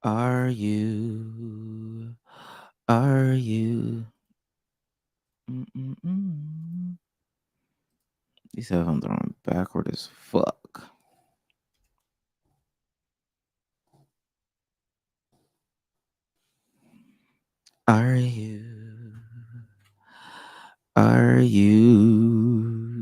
Are you? Are you? Mm-mm-mm. These headphones are on backward as fuck. Are you? Are you?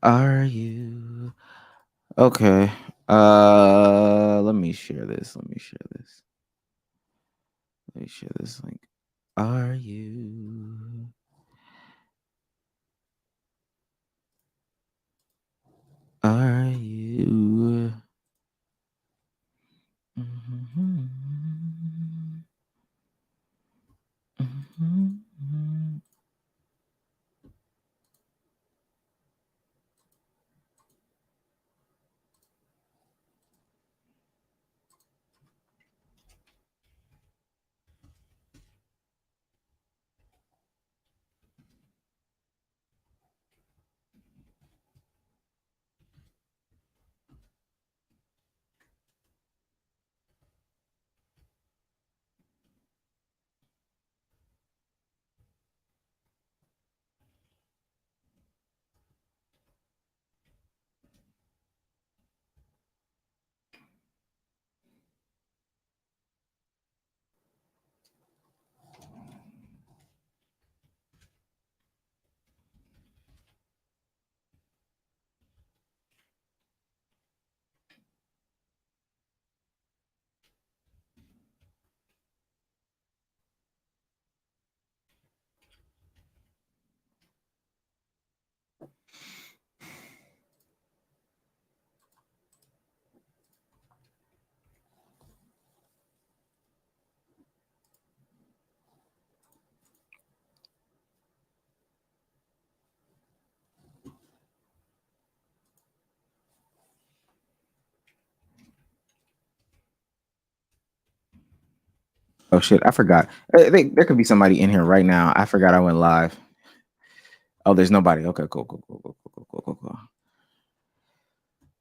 Are you? Okay. Let me share this. Let me share this. Let me share this link. Are you? Are you? Mhm. Mhm. Oh shit, I forgot. There could be somebody in here right now. I forgot I went live. Oh, there's nobody. Okay, cool, cool, cool, cool, cool, cool, cool, cool, cool.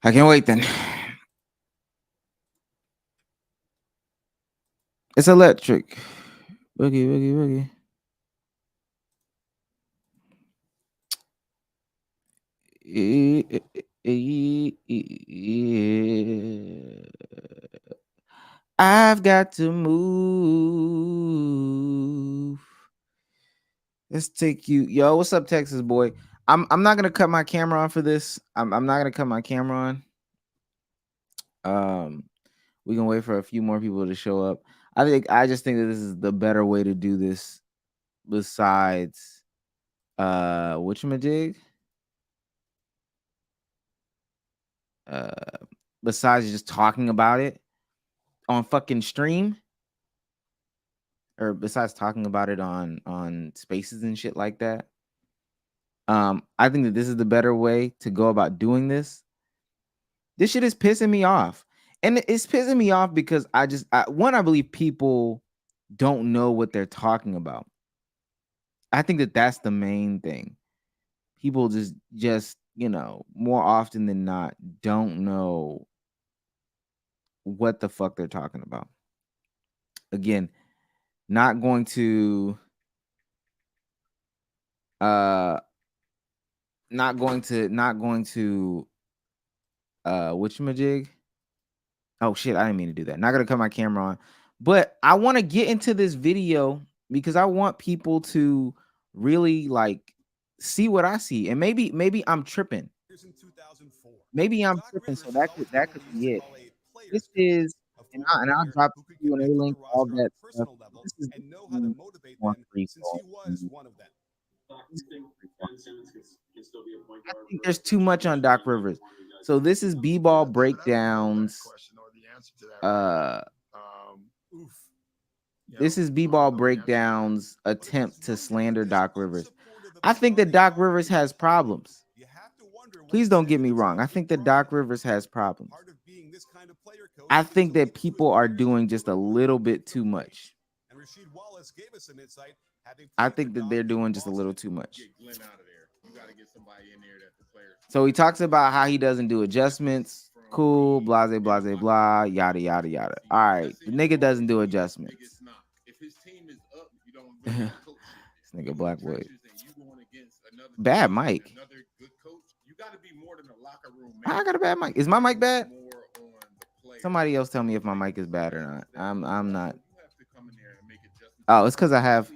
I can't wait then. It's electric. Boogie, boogie, boogie. I've got to move. Let's take you. Yo, what's up, Texas boy? I'm not gonna cut my camera on for this. I'm not gonna cut my camera on. We can wait for a few more people to show up. I just think that this is the better way to do this besides whatchamajig? Uh besides just talking about it on fucking stream, or besides talking about it on spaces and shit like that. I think that this is the better way to go about doing this. This shit is pissing me off. And it's pissing me off because I believe people don't know what they're talking about. I think that that's the main thing. People just, more often than not don't know what the fuck they're talking about. Again, not going to uh not going to whatchamajig? Oh shit, I didn't mean to do that. Not gonna cut my camera on. But I want to get into this video because I want people to really like see what I see. And maybe I'm tripping. Maybe I'm tripping, so that could be it. This is and I'll drop the Q&A link, all that stuff. This is one free for all. I think there's too much on Doc Rivers. So this is B-ball breakdowns. Uh This is B-ball breakdowns attempt to slander Doc Rivers. I think that Doc Rivers has problems. Please don't get me wrong. I think that Doc Rivers has problems. I think that people are doing just a little bit too much. Rasheed Wallace gave us some insight. I think that they're doing just a little too much. So he talks about how he doesn't do adjustments. Cool, blase, blase, blah, yada, yada, yada. All right, the nigga doesn't do adjustments. This nigga Blackwood. Bad mic. I got a bad mic. Is my mic bad? Somebody else tell me if my mic is bad or not. I'm not. Oh, it's because I have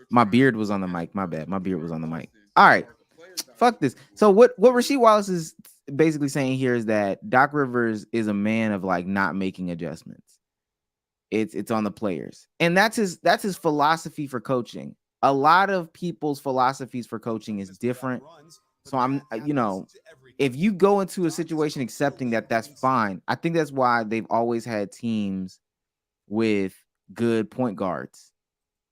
my beard was on the mic. My bad. My beard was on the mic. All right. Fuck this. So what Rasheed Wallace is basically saying here is that Doc Rivers is a man of like not making adjustments. It's on the players. And that's his philosophy for coaching. A lot of people's philosophies for coaching is different. So I'm, if you go into a situation accepting that, that's fine. I think that's why they've always had teams with good point guards,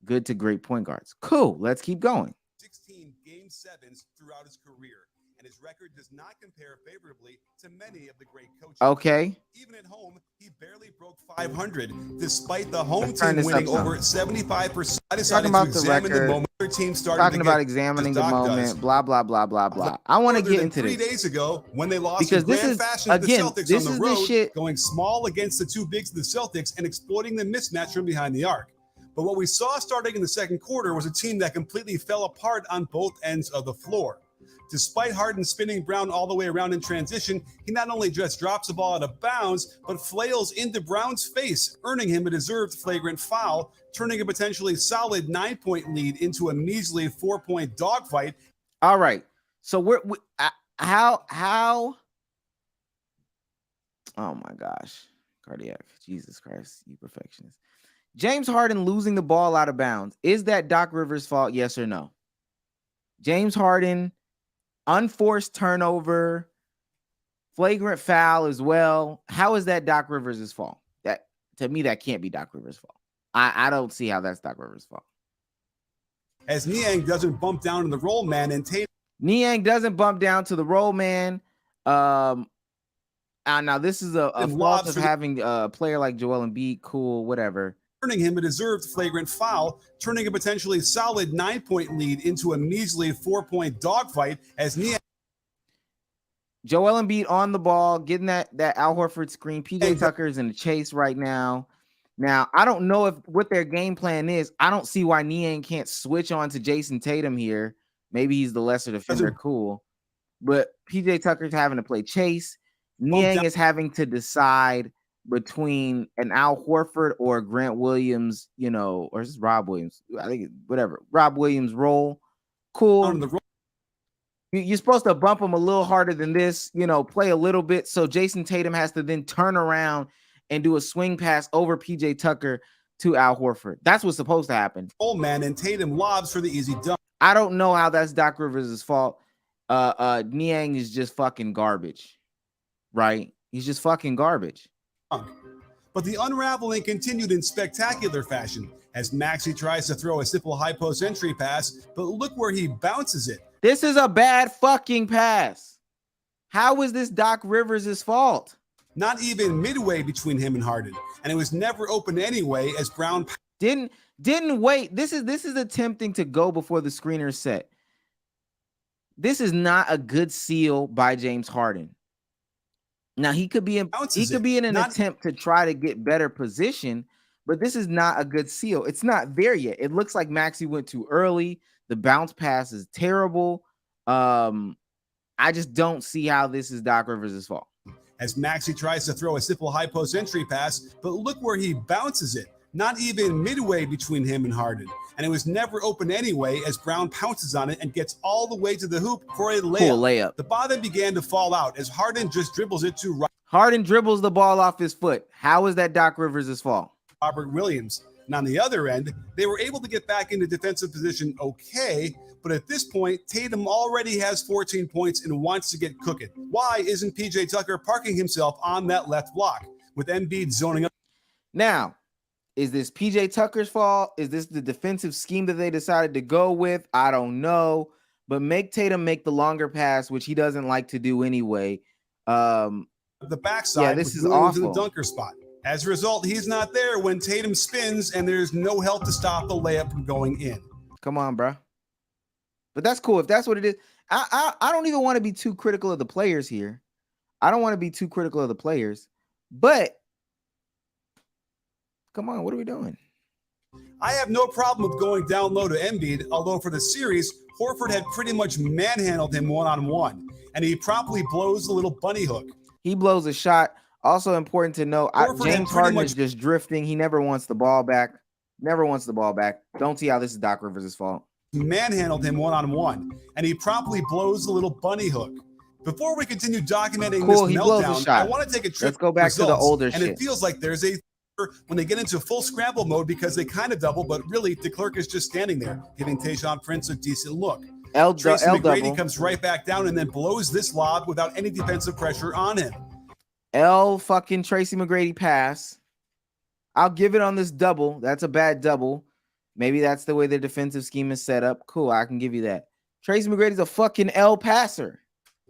good to great point guards. Cool. Let's keep going. 16 game sevens throughout his career, and his record does not compare favorably to many of the great coaches. Okay. Even at home, he barely broke 500, despite the home team winning over 75%. I decided to examine the moment their team started talking about examining the moment, blah, blah, blah, blah, blah. I want to get into this. 3 days ago, when they lost in grand fashion to the Celtics on the road, going small against the two bigs of the Celtics and exploiting the mismatch from behind the arc. But what we saw starting in the second quarter was a team that completely fell apart on both ends of the floor. Despite Harden spinning Brown all the way around in transition, he not only just drops the ball out of bounds, but flails into Brown's face, earning him a deserved flagrant foul, turning a potentially solid 9-point lead into a measly 4-point dogfight. All right. So how oh my gosh. Cardiac. Jesus Christ, you perfectionist. James Harden losing the ball out of bounds. Is that Doc Rivers' fault? Yes or no? James Harden, unforced turnover, flagrant foul as well. How is that Doc Rivers' fault? That, to me, that can't be Doc Rivers' fault. I don't see how that's Doc Rivers' fault. As Niang doesn't bump down to the roll man and Niang doesn't bump down to the roll man. Now this is a fault of having a player like Joel Embiid. Cool, whatever. Earning him a deserved flagrant foul, turning a potentially solid 9-point lead into a measly 4-point dogfight as Niang. Joel Embiid on the ball, getting that Al Horford screen. PJ Tucker is in the chase right now. Now, I don't know what their game plan is. I don't see why Niang can't switch on to Jason Tatum here. Maybe he's the lesser defender. Cool. But PJ Tucker's having to play chase. Niang is having to decide between an Al Horford or Grant Williams, or is this Rob Williams? I think whatever. Rob Williams role. Cool. You're supposed to bump him a little harder than this, play a little bit. So Jason Tatum has to then turn around and do a swing pass over PJ Tucker to Al Horford. That's what's supposed to happen. Oh man, and Tatum lobs for the easy dunk. I don't know how that's Doc Rivers' fault. Niang is just fucking garbage, right? He's just fucking garbage. But the unraveling continued in spectacular fashion as Maxey tries to throw a simple high post entry pass, but look where he bounces it. This is a bad fucking pass. How is this Doc Rivers' fault? Not even midway between him and Harden, and it was never open anyway as Brown didn't wait. This is attempting to go before the screener set. This is not a good seal by James Harden. Now he could be in an attempt to try to get better position, but this is not a good seal. It's not there yet. It looks like Maxey went too early. The bounce pass is terrible. I just don't see how this is Doc Rivers' fault. As Maxey tries to throw a simple high post entry pass, but look where he bounces it. Not even midway between him and Harden. And it was never open anyway as Brown pounces on it and gets all the way to the hoop for a layup. Cool layup. The bottom began to fall out as Harden just dribbles it to Harden dribbles the ball off his foot. How is that Doc Rivers' fault? Robert Williams. And on the other end, they were able to get back into defensive position okay, but at this point, Tatum already has 14 points and wants to get cooking. Why isn't PJ Tucker parking himself on that left block with Embiid zoning up? Now, is this PJ Tucker's fault? Is this the defensive scheme that they decided to go with? I don't know. But make Tatum make the longer pass, which he doesn't like to do anyway. The backside, this is awful. To the dunker spot. As a result, he's not there when Tatum spins and there's no help to stop the layup from going in. Come on, bro. But that's cool if that's what it is. I don't even want to be too critical of the players here. I don't want to be too critical of the players, but come on, what are we doing? I have no problem with going down low to Embiid, although for the series, Horford had pretty much manhandled him one-on-one, and he promptly blows the little bunny hook. He blows a shot. Also important to know, James Harden is just drifting. He never wants the ball back. Never wants the ball back. Don't see how this is Doc Rivers' fault. Manhandled him one-on-one, and he promptly blows the little bunny hook. Before we continue documenting this meltdown, I want to take a trip. Let's go back to the older shit. And it feels like there's a when they get into full scramble mode because they kind of double, but really DeClercq is just standing there, giving Tayshaun Prince a decent look. Tracy McGrady comes right back down and then blows this lob without any defensive pressure on him. Fucking Tracy McGrady pass. I'll give it on this double. That's a bad double. Maybe that's the way the defensive scheme is set up. Cool, I can give you that. Tracy McGrady's a fucking L passer.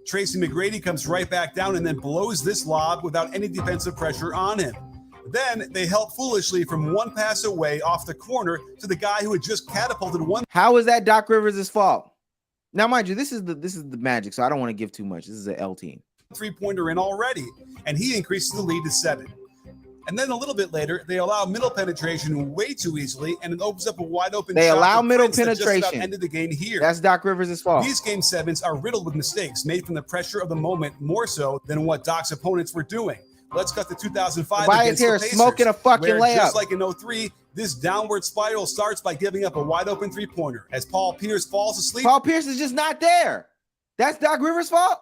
Tracy McGrady comes right back down and then blows this lob without any defensive pressure on him. Then they help foolishly from one pass away off the corner to the guy who had just catapulted one. How is that Doc Rivers' fault? Now, mind you, this is the Magic, so I don't want to give too much. This is an L team. Three-pointer in already, and he increases the lead to 7. And then a little bit later, they allow middle penetration way too easily, and it opens up a wide open. They shot allow middle penetration. That just about ended the game here. That's Doc Rivers' fault. These game 7s are riddled with mistakes made from the pressure of the moment, more so than what Doc's opponents were doing. Let's cut to 2005 against the Pacers, smoking a fucking layup. Just like in 03, this downward spiral starts by giving up a wide open three-pointer as Paul Pierce falls asleep. Paul Pierce is just not there. That's Doc Rivers' fault?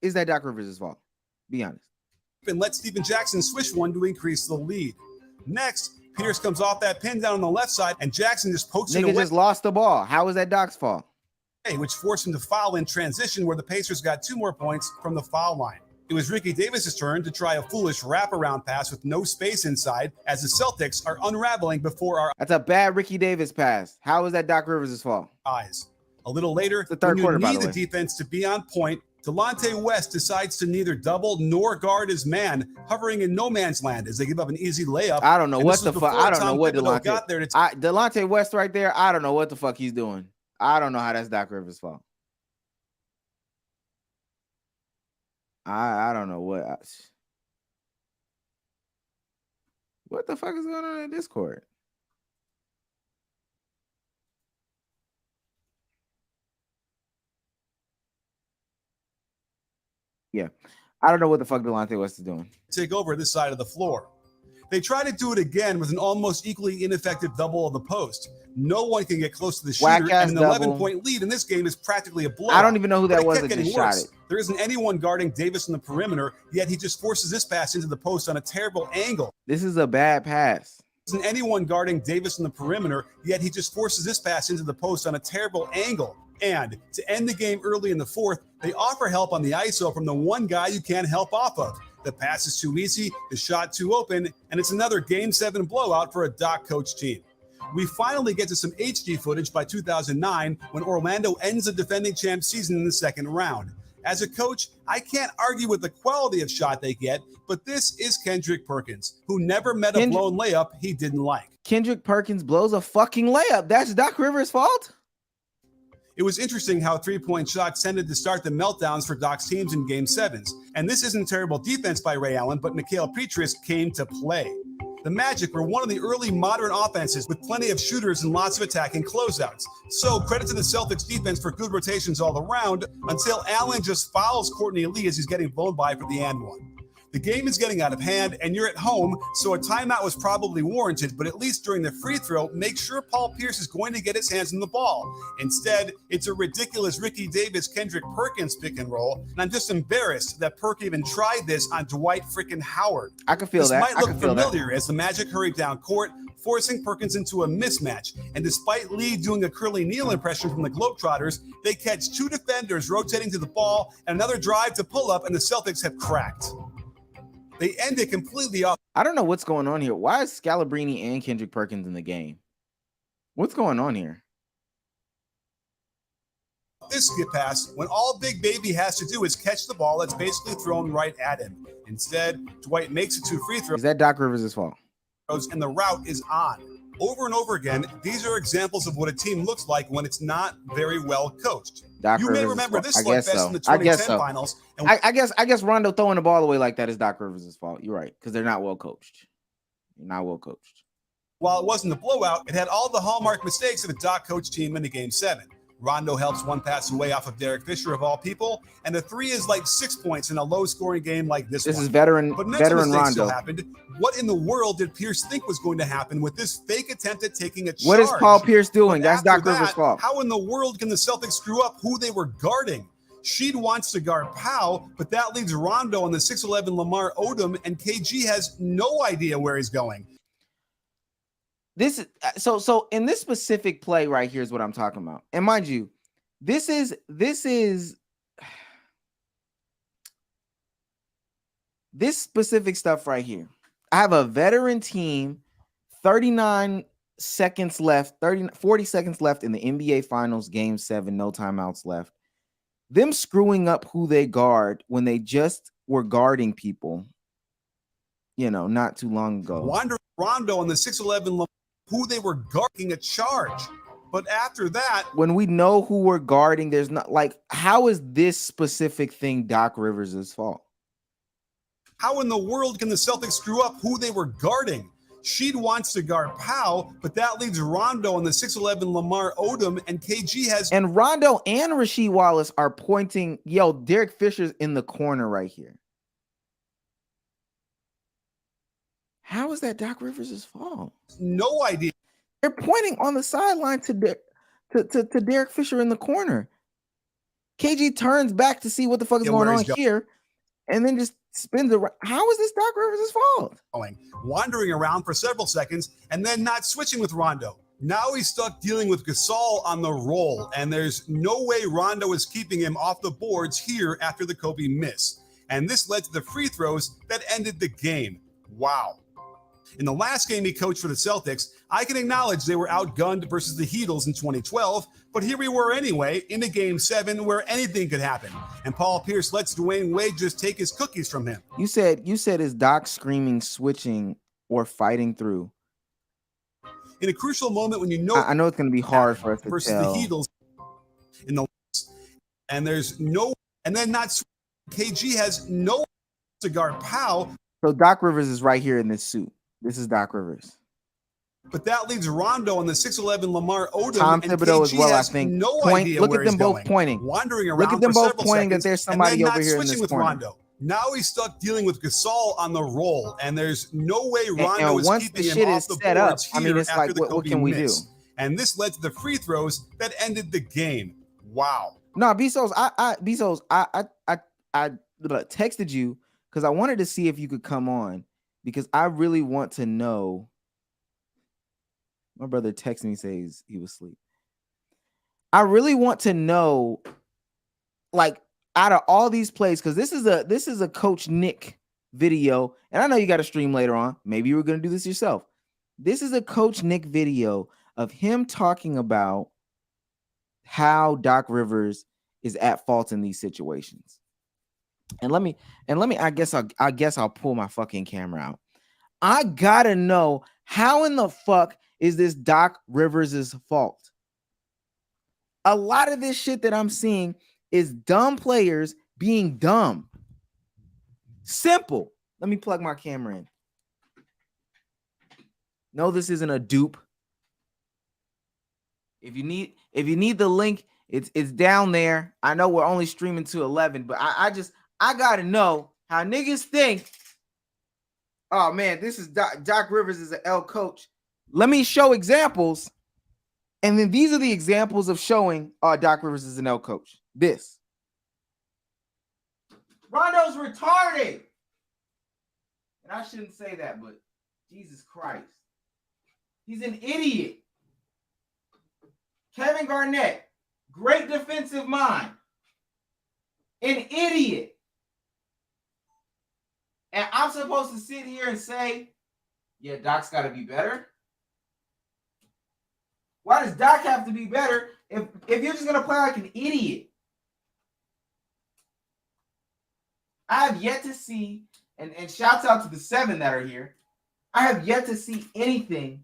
Is that Doc Rivers' fault? Be honest. And let Stephen Jackson swish one to increase the lead. Next, Pierce comes off that pin down on the left side, and Jackson just pokes it away. Nigga just lost the ball. How is that Doc's fault? Which forced him to foul in transition, where the Pacers got 2 more points from the foul line. It was Ricky Davis's turn to try a foolish wraparound pass with no space inside, as the Celtics are unraveling before our That's a bad Ricky Davis pass. How is that Doc Rivers' fault? eyes. A little later, the third quarter, when you need the defense to be on point, Delonte West decides to neither double nor guard his man, hovering in no man's land as they give up an easy layup. I don't know what the fuck. I don't know what Delonte got there. Delonte West right there. I don't know what the fuck he's doing. I don't know how that's Doc Rivers' fault. I don't know what the fuck is going on in Discord? Yeah, I don't know what the fuck Delonte West is doing. Take over this side of the floor. They try to do it again with an almost equally ineffective double of the post. No one can get close to the shooter, and an 11-point lead in this game is practically a blowout. I don't even know who that was that just shot it. There isn't anyone guarding Davis on the perimeter, yet he just forces this pass into the post on a terrible angle. This is a bad pass. There isn't anyone guarding Davis on the perimeter, yet he just forces this pass into the post on a terrible angle. And to end the game early in the fourth, they offer help on the ISO from the one guy you can't help off of. The pass is too easy, the shot too open, and it's another Game 7 blowout for a Doc coach team. We finally get to some HD footage by 2009 when Orlando ends the defending champ season in the second round. As a coach, I can't argue with the quality of shot they get, but this is Kendrick Perkins, who never met a blown layup he didn't like. Kendrick Perkins blows a fucking layup. That's Doc Rivers' fault? It was interesting how three-point shots tended to start the meltdowns for Doc's teams in Game 7s. And this isn't terrible defense by Ray Allen, but Mikael Pietrus came to play. The Magic were one of the early modern offenses with plenty of shooters and lots of attacking closeouts. So credit to the Celtics defense for good rotations all around until Allen just fouls Courtney Lee as he's getting blown by for the and one. The game is getting out of hand, and you're at home, so a timeout was probably warranted, but at least during the free throw, make sure Paul Pierce is going to get his hands on the ball. Instead, it's a ridiculous Ricky Davis-Kendrick Perkins pick and roll, and I'm just embarrassed that Perk even tried this on Dwight freaking Howard. I can feel that. This might look familiar as the Magic hurried down court, forcing Perkins into a mismatch. And despite Lee doing a Curly Neal impression from the Globetrotters, they catch 2 defenders rotating to the ball and another drive to pull up, and the Celtics have cracked. They end it completely off. I don't know what's going on here. Why is Scalabrine and Kendrick Perkins in the game? What's going on here? this skip pass when all Big Baby has to do is catch the ball that's basically thrown right at him. Instead, Dwight makes it 2 free throws. Is that Doc Rivers' fault? And the route is on. Over and over again, these are examples of what a team looks like when it's not very well coached. You may remember this slugfest in the 2010 finals. And I guess Rondo throwing the ball away like that is Doc Rivers' fault. You're right, because they're not well coached. Not well coached. While it wasn't a blowout, it had all the hallmark mistakes of a Doc coach team in the Game 7. Rondo helps one pass away off of Derek Fisher of all people, and the 3 is like 6 points in a low-scoring game like this one. This is veteran Rondo. Still happened. What in the world did Pierce think was going to happen with this fake attempt at taking a charge? What is Paul Pierce doing? That's Doc Rivers' fault. How in the world can the Celtics screw up who they were guarding? Sheed wants to guard Powell, but that leaves Rondo on the 6'11 Lamar Odom, and KG has no idea where he's going. This is so in this specific play right here is what I'm talking about. And mind you, this is this specific stuff right here. I have a veteran team, 39 seconds left, 40 seconds left in the NBA Finals, Game 7, no timeouts left. Them screwing up who they guard when they just were guarding people, not too long ago. Rondo on the 6'11 Lamar, who they were guarding a charge. But after that, when we know who we're guarding, there's not how is this specific thing Doc Rivers' fault? How in the world can the Celtics screw up who they were guarding? Sheed wants to guard Powell, but that leaves Rondo on the 6'11 Lamar Odom, and KG has. And Rondo and Rasheed Wallace are pointing, Derek Fisher's in the corner right here. How is that Doc Rivers' fault? No idea. They're pointing on the sideline to Derek Fisher in the corner. KG turns back to see what the fuck is going on here, and then just spins around. How is this Doc Rivers' fault? Wandering around for several seconds and then not switching with Rondo. Now he's stuck dealing with Gasol on the roll, and there's no way Rondo is keeping him off the boards here after the Kobe miss. And this led to the free throws that ended the game. Wow. In the last game he coached for the Celtics, I can acknowledge they were outgunned versus the Heatles in 2012, but here we were anyway in a Game 7 where anything could happen, and Paul Pierce lets Dwayne Wade just take his cookies from him. You said is Doc screaming, switching, or fighting through? In a crucial moment when I know it's going to be hard for us to versus tell. The Heatles in the and there's no and then not KG has no to guard Powell. So Doc Rivers is right here in this suit. This is Doc Rivers. But that leaves Rondo on the 6'11 Lamar Odom. Tom Thibodeau as well, I think. No idea look where at them he's both going. pointing. Wandering around look at them for both several pointing seconds, that there's somebody over here in this with corner. Rondo. Now he's stuck dealing with Gasol on the roll, and there's no way Rondo and is once keeping the him shit off is the set up, boards here it's after like, the what can we do? And this led to the free throws that ended the game. Wow. No, Bezos, I texted you because I wanted to see if you could come on because I really want to know. My brother texted me, says he was asleep. I really want to know, out of all these plays, because this is a Coach Nick video, and I know you got to stream later on. Maybe you were going to do this yourself. This is a Coach Nick video of him talking about how Doc Rivers is at fault in these situations. And let me. I guess I'll pull my fucking camera out. I gotta know, how in the fuck is this Doc Rivers' fault? A lot of this shit that I'm seeing is dumb players being dumb. Simple. Let me plug my camera in. No, this isn't a dupe. If you need the link, it's down there. I know we're only streaming to 11, but I gotta know how niggas think. Oh man, this is Doc Rivers is an L coach. Let me show examples, and then these are the examples of showing Doc Rivers is an L coach. This. Rondo's retarded. And I shouldn't say that, but Jesus Christ. He's an idiot. Kevin Garnett, great defensive mind. An idiot. And I'm supposed to sit here and say, yeah, Doc's got to be better? Why does Doc have to be better if you're just gonna play like an idiot. I have yet to see, and shouts out to the 7 that are here. I have yet to see anything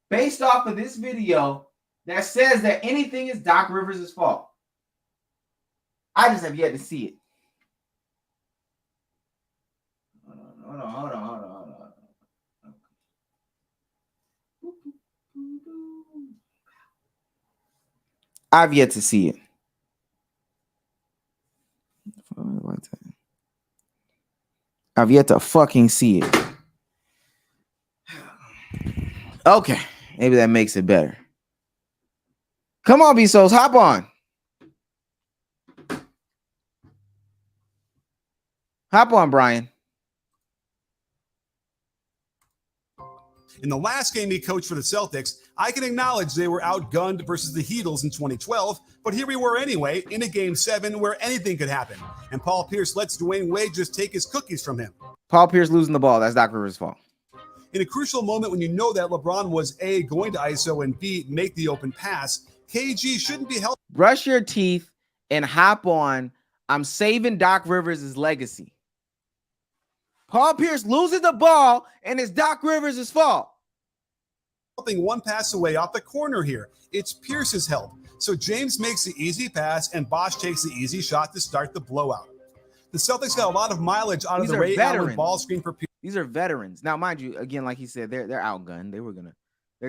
based off of this video that says that anything is Doc Rivers' fault. I just have yet to see it. Hold on. I've yet to see it. I've yet to fucking see it. Okay, maybe that makes it better. Come on, B-Souls, hop on. Hop on, Brian. In the last game he coached for the Celtics, I can acknowledge they were outgunned versus the Heatles in 2012, but here we were anyway, in a Game 7 where anything could happen. And Paul Pierce lets Dwayne Wade just take his cookies from him. Paul Pierce losing the ball, that's Doc Rivers' fault. In a crucial moment when you know that LeBron was A, going to ISO, and B, make the open pass, KG shouldn't be held. Brush your teeth and hop on. I'm saving Doc Rivers' legacy. Paul Pierce loses the ball, and it's Doc Rivers' fault. One pass away off the corner here. It's Pierce's help. So James makes the easy pass, and Bosh takes the easy shot to start the blowout. The Celtics got a lot of mileage out of the Ray Allen ball screen for Pierce. These are veterans. Now, mind you, again, like he said, they're outgunned. They're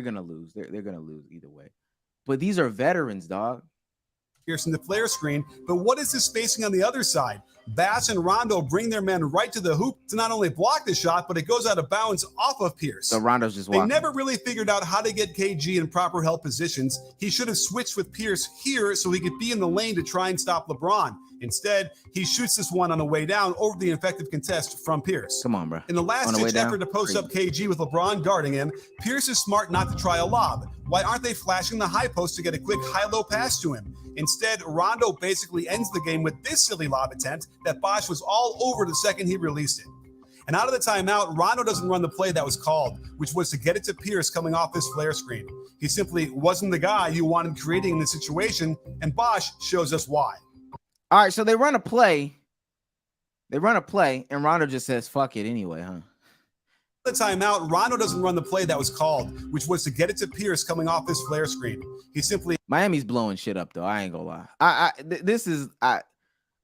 gonna lose. They're gonna lose either way. But these are veterans, dog. Pierce in the flare screen, but what is the spacing on the other side? Bass and Rondo bring their men right to the hoop to not only block the shot, but it goes out of bounds off of Pierce. So Rondo's just walking. They never really figured out how to get KG in proper help positions. He should have switched with Pierce here so he could be in the lane to try and stop LeBron. Instead, he shoots this one on the way down over the effective contest from Pierce. Come on, bro. In the last-ditch effort to post up KG with LeBron guarding him, Pierce is smart not to try a lob. Why aren't they flashing the high post to get a quick high-low pass to him? Instead, Rondo basically ends the game with this silly lob attempt that Bosh was all over the second he released it. And out of the timeout, Rondo doesn't run the play that was called, which was to get it to Pierce coming off this flare screen. He simply wasn't the guy you wanted creating in this situation, and Bosh shows us why. All right, so they run a play. And Rondo just says, fuck it anyway, huh? The timeout, Rondo doesn't run the play that was called, which was to get it to Pierce coming off this flare screen. He simply... Miami's blowing shit up, though. I ain't gonna lie.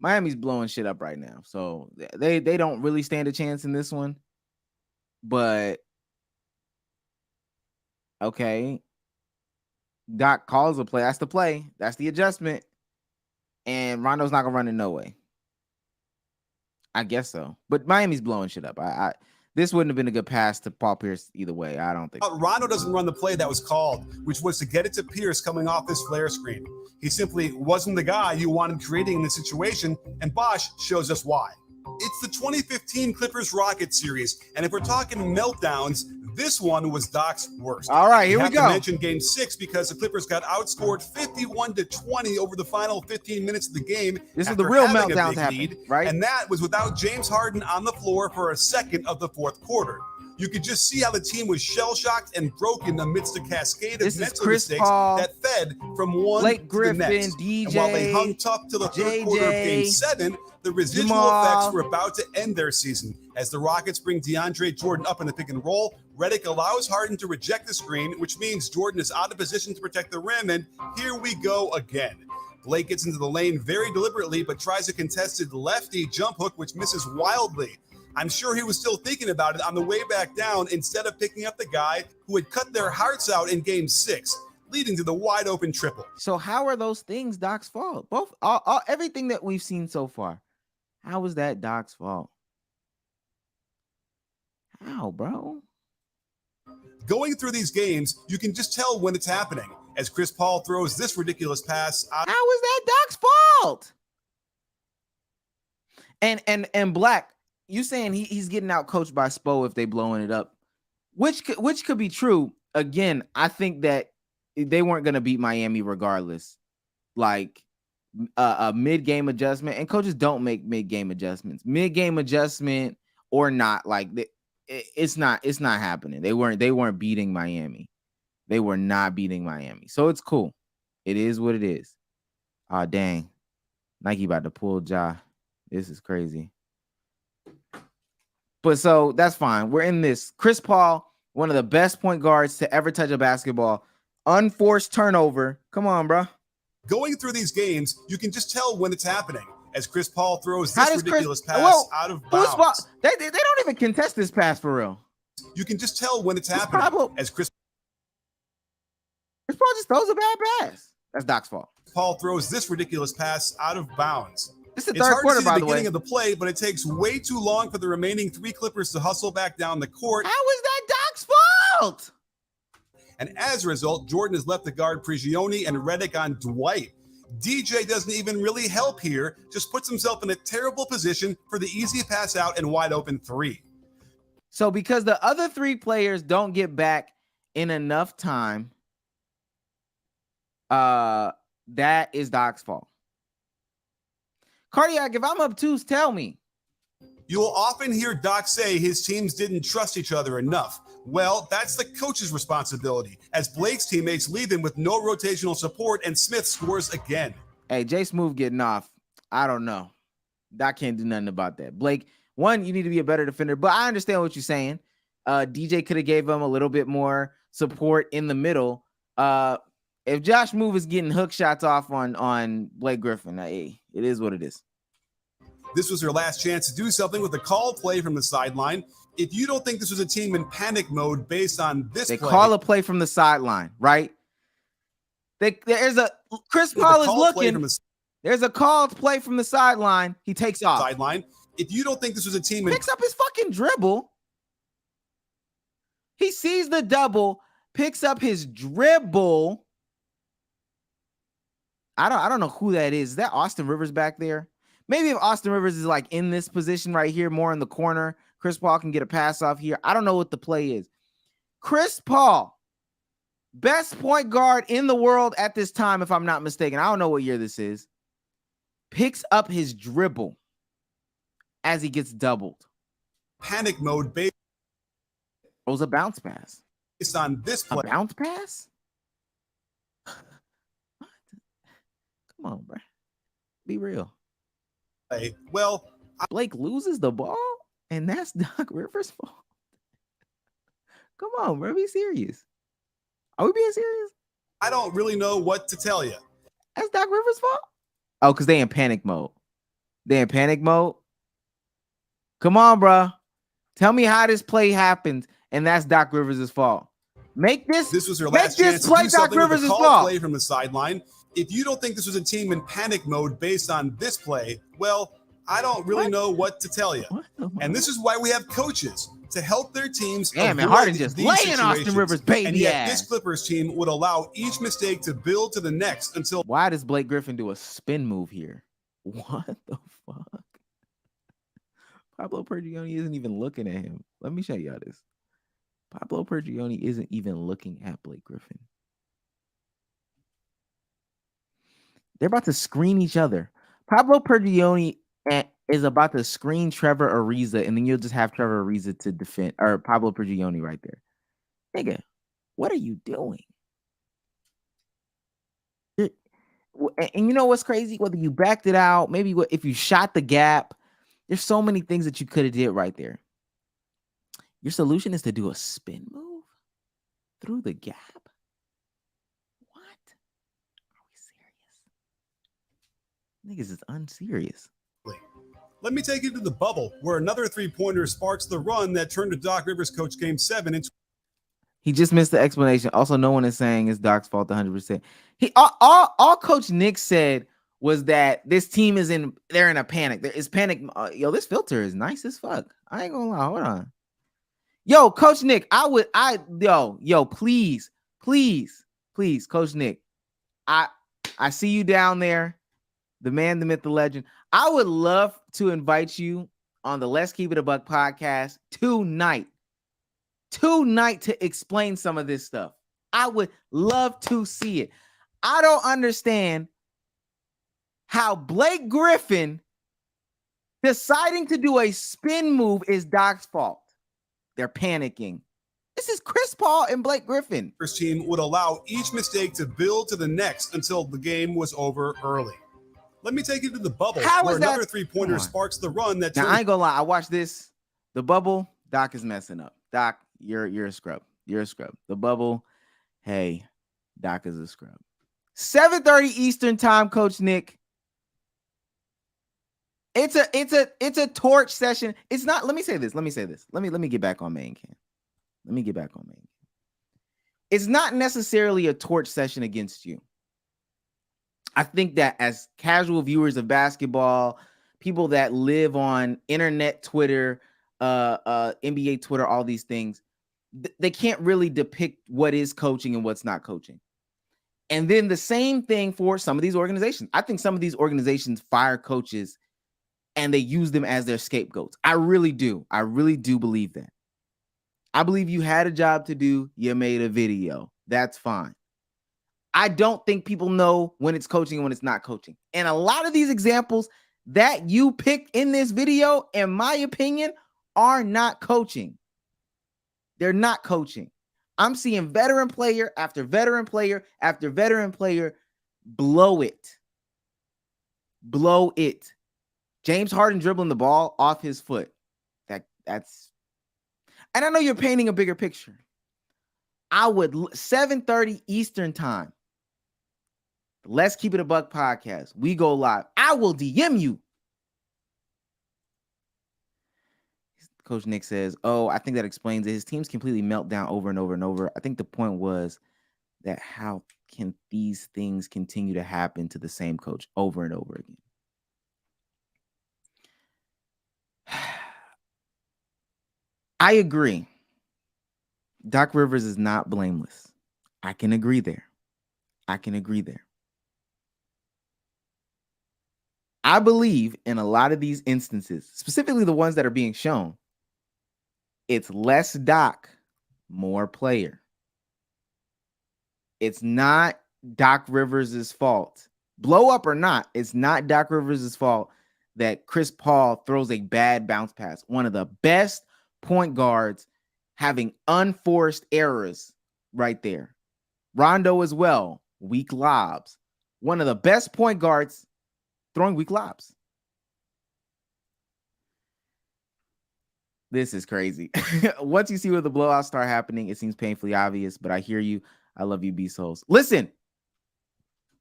Miami's blowing shit up right now. So they don't really stand a chance in this one. But, okay. Doc calls a play. That's the play. That's the adjustment. And Rondo's not gonna run it no way. I guess so. But Miami's blowing shit up. This wouldn't have been a good pass to Paul Pierce either way. I don't think. Rondo doesn't run the play that was called, which was to get it to Pierce coming off this flare screen. He simply wasn't the guy you wanted creating in this situation, and Bosh shows us why. It's the 2015 Clippers-Rockets series, and if we're talking meltdowns, this one was Doc's worst. All right, here we go. I have to mention Game 6 because the Clippers got outscored 51-20 over the final 15 minutes of the game. This is the real meltdown happening, right? And that was without James Harden on the floor for a second of the fourth quarter. You could just see how the team was shell-shocked and broken amidst a cascade of mental mistakes that fed from one Blake Griffin, to the next. DJ, and while they hung tough to the third quarter of Game 7, the residual effects were about to end their season. As the Rockets bring DeAndre Jordan up in the pick and roll, Redick allows Harden to reject the screen, which means Jordan is out of position to protect the rim, and here we go again. Blake gets into the lane very deliberately, but tries a contested lefty jump hook, which misses wildly. I'm sure he was still thinking about it on the way back down instead of picking up the guy who had cut their hearts out in Game 6, leading to the wide open triple. So how are those things Doc's fault? Both, everything that we've seen so far. How was that Doc's fault? How, bro? Going through these games, you can just tell when it's happening. As Chris Paul throws this ridiculous pass out. How is that Doc's fault? And Black, you saying he's getting out coached by Spo if they blowing it up, which could be true. Again, I think that they weren't going to beat Miami regardless. Like a mid-game adjustment, and coaches don't make mid-game adjustments. Mid-game adjustment or not, like it's not happening. They weren't beating Miami. They were not beating Miami. So it's cool. It is what it is. Oh, dang. Nike about to pull Ja. This is crazy. But so that's fine. We're in this. Chris Paul, one of the best point guards to ever touch a basketball. Unforced turnover. Come on, bro. Going through these games, you can just tell when it's happening as Chris Paul throws this ridiculous pass out of bounds. They don't even contest this pass for real. You can just tell when it's happening as Chris Paul just throws a bad pass. That's Doc's fault. Paul throws this ridiculous pass out of bounds. This is the third quarter, by the way. It's hard to see the beginning of the play, but it takes way too long for the remaining 3 Clippers to hustle back down the court. How is that Doc's fault? And as a result, Jordan has left the guard Prigioni and Redick on Dwight. DJ doesn't even really help here, just puts himself in a terrible position for the easy pass out and wide open 3. So because the other 3 players don't get back in enough time, that is Doc's fault. Cardiac, if I'm up 2s, tell me. You will often hear Doc say his teams didn't trust each other enough. Well, that's the coach's responsibility, as Blake's teammates leave him with no rotational support and Smith scores again. Hey, Jay Smooth getting off. I don't know. Doc can't do nothing about that. Blake, one, you need to be a better defender, but I understand what you're saying. DJ could have gave him a little bit more support in the middle. If Josh Move is getting hook shots off on Blake Griffin, hey, it is what it is. This was their last chance to do something with a call play from the sideline. If you don't think this was a team in panic mode based on this they play, call a play from the sideline, right? There's a Chris Paul is looking. There's a called play from the sideline. He takes off. Sideline. If you don't think this was a team picks up his fucking dribble. He sees the double, picks up his dribble. I don't know who that is. Is that Austin Rivers back there? Maybe if Austin Rivers is like in this position right here, more in the corner, Chris Paul can get a pass off here. I don't know what the play is. Chris Paul, best point guard in the world at this time, if I'm not mistaken. I don't know what year this is. Picks up his dribble as he gets doubled. Panic mode based. Throws a bounce pass. Based on this play. A bounce pass? What? Come on, bro. Be real. Well, Blake loses the ball, and that's Doc Rivers' fault. Come on, bro. Be serious. Are we being serious? I don't really know what to tell you. That's Doc Rivers' fault? Oh, because they in panic mode. They in panic mode? Come on, bro. Tell me how this play happened, and that's Doc Rivers' fault. This was their last chance to do something with a call play from the sideline. If you don't think this was a team in panic mode based on this play, well, I don't really know what to tell you. And this is why we have coaches to help their teams. Damn, man, Harden just laying Austin Rivers baby and yet this Clippers team would allow each mistake to build to the next until. Why does Blake Griffin do a spin move here? What the fuck? Pablo Prigioni isn't even looking at him. Let me show y'all this. Pablo Prigioni isn't even looking at Blake Griffin. They're about to screen each other. Pablo Prigioni is about to screen Trevor Ariza, and then you'll just have Trevor Ariza to defend, or Pablo Prigioni right there. Nigga, what are you doing? And you know what's crazy? Whether you backed it out, maybe if you shot the gap, there's so many things that you could have did right there. Your solution is to do a spin move through the gap. Niggas is unserious. Let me take you to the bubble, where another three-pointer sparks the run that turned to Doc Rivers coach Game 7. He just missed the explanation. Also, no one is saying it's Doc's fault 100%. All Coach Nick said was that this team they're in a panic. There is panic. Yo, this filter is nice as fuck. I ain't gonna lie. Hold on. Yo, Coach Nick, please, Coach Nick. I see you down there. The man, the myth, the legend. I would love to invite you on the Let's Keep It a Buck podcast tonight to explain some of this stuff. I would love to see it. I don't understand how Blake Griffin deciding to do a spin move is Doc's fault. They're panicking. This is Chris Paul and Blake Griffin. First team would allow each mistake to build to the next until the game was over early. Let me take you to the bubble, where another three-pointer sparks the run. That now I ain't gonna lie. I watched this. The bubble. Doc is messing up. Doc, you're a scrub. You're a scrub. The bubble. Hey, Doc is a scrub. 7:30 Eastern time, Coach Nick. It's a torch session. It's not. Let me say this. Let me get back on main cam. It's not necessarily a torch session against you. I think that as casual viewers of basketball, people that live on internet, Twitter, NBA Twitter, all these things, they can't really depict what is coaching and what's not coaching. And then the same thing for some of these organizations. I think some of these organizations fire coaches and they use them as their scapegoats. I really do. I really do believe that. I believe you had a job to do. You made a video. That's fine. I don't think people know when it's coaching and when it's not coaching. And a lot of these examples that you picked in this video, in my opinion, are not coaching. They're not coaching. I'm seeing veteran player after veteran player after veteran player blow it. Blow it. James Harden dribbling the ball off his foot. That's, and I know you're painting a bigger picture. I would 7:30 Eastern time. Let's Keep It a Buck podcast. We go live. I will DM you. Coach Nick says, "Oh, I think that explains it. His teams completely melt down over and over and over. I think the point was that how can these things continue to happen to the same coach over and over again?" I agree. Doc Rivers is not blameless. I can agree there. I believe in a lot of these instances, specifically the ones that are being shown, it's less Doc, more player. It's not Doc Rivers' fault. Blow up or not, it's not Doc Rivers' fault that Chris Paul throws a bad bounce pass. One of the best point guards having unforced errors right there. Rondo as well, weak lobs. One of the best point guards throwing weak lobs. This is crazy. Once you see where the blowouts start happening, it seems painfully obvious, but I hear you. I love you, B-Souls. Listen,